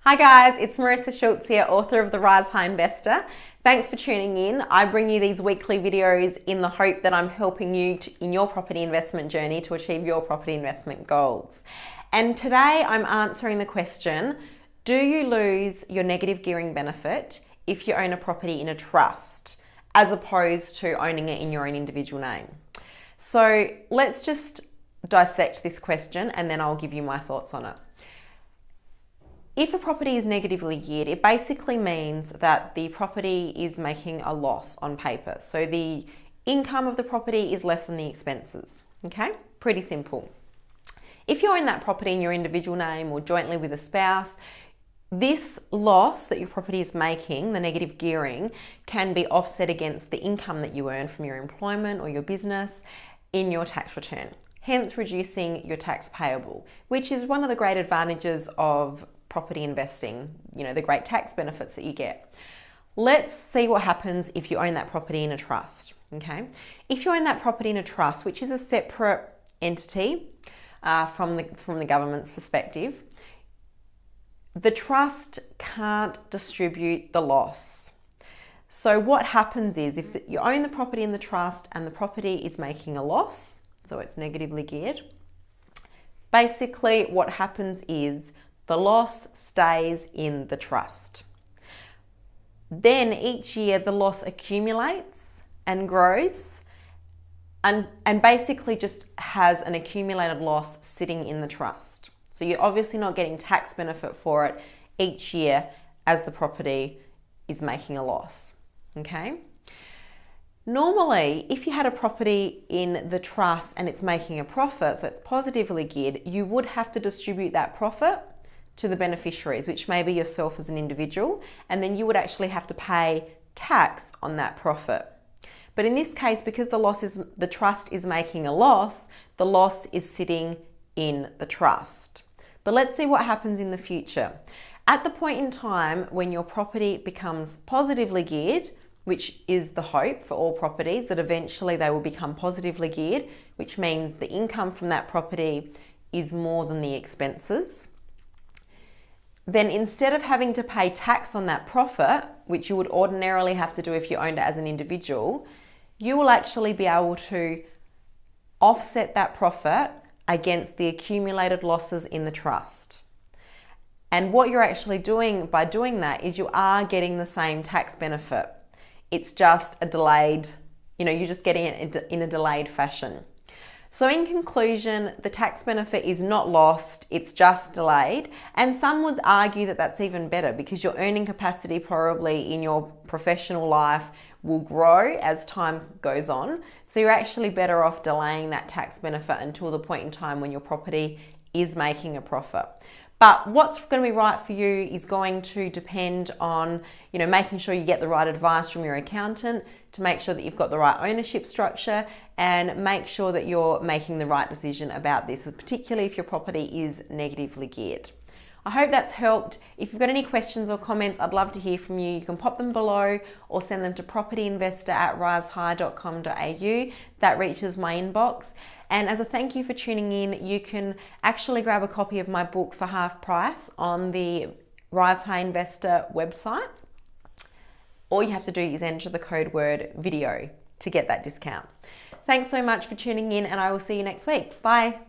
Hi guys, it's Marissa Schultz here, author of The Rise High Investor. Thanks for tuning in. I bring you these weekly videos in the hope that I'm helping you in your property investment journey to achieve your property investment goals. And today I'm answering the question, do you lose your negative gearing benefit if you own a property in a trust as opposed to owning it in your own individual name? So let's just dissect this question and then I'll give you my thoughts on it. If a property is negatively geared, it basically means that the property is making a loss on paper. So the income of the property is less than the expenses, okay? Pretty simple. If you own that property in your individual name or jointly with a spouse, this loss that your property is making, the negative gearing, can be offset against the income that you earn from your employment or your business in your tax return, hence reducing your tax payable, which is one of the great advantages of property investing, the great tax benefits that you get. Let's see what happens if you own that property in a trust, okay? If you own that property in a trust, which is a separate entity from the government's perspective, the trust can't distribute the loss. So what happens is if you own the property in the trust and the property is making a loss, so it's negatively geared, basically what happens is the loss stays in the trust. Then each year the loss accumulates and grows and basically just has an accumulated loss sitting in the trust. So you're obviously not getting tax benefit for it each year as the property is making a loss, okay? Normally, if you had a property in the trust and it's making a profit, so it's positively geared, you would have to distribute that profit to the beneficiaries, which may be yourself as an individual, and then you would actually have to pay tax on that profit. But in this case, because the trust is making a loss, the loss is sitting in the trust. But let's see what happens in the future. At the point in time when your property becomes positively geared, which is the hope for all properties, that eventually they will become positively geared, which means the income from that property is more than the expenses, then instead of having to pay tax on that profit, which you would ordinarily have to do if you owned it as an individual, you will actually be able to offset that profit against the accumulated losses in the trust. And what you're actually doing by doing that is you are getting the same tax benefit. It's just a delayed, you're just getting it in a delayed fashion. So in conclusion, the tax benefit is not lost, it's just delayed. And some would argue that that's even better because your earning capacity probably in your professional life will grow as time goes on. So you're actually better off delaying that tax benefit until the point in time when your property is making a profit. But what's going to be right for you is going to depend on, making sure you get the right advice from your accountant to make sure that you've got the right ownership structure and make sure that you're making the right decision about this, particularly if your property is negatively geared. I hope that's helped. If you've got any questions or comments, I'd love to hear from you. You can pop them below or send them to propertyinvestor@risehigh.com.au. That reaches my inbox. And as a thank you for tuning in, you can actually grab a copy of my book for half price on the Rise High Investor website. All you have to do is enter the code word video to get that discount. Thanks so much for tuning in and I will see you next week. Bye.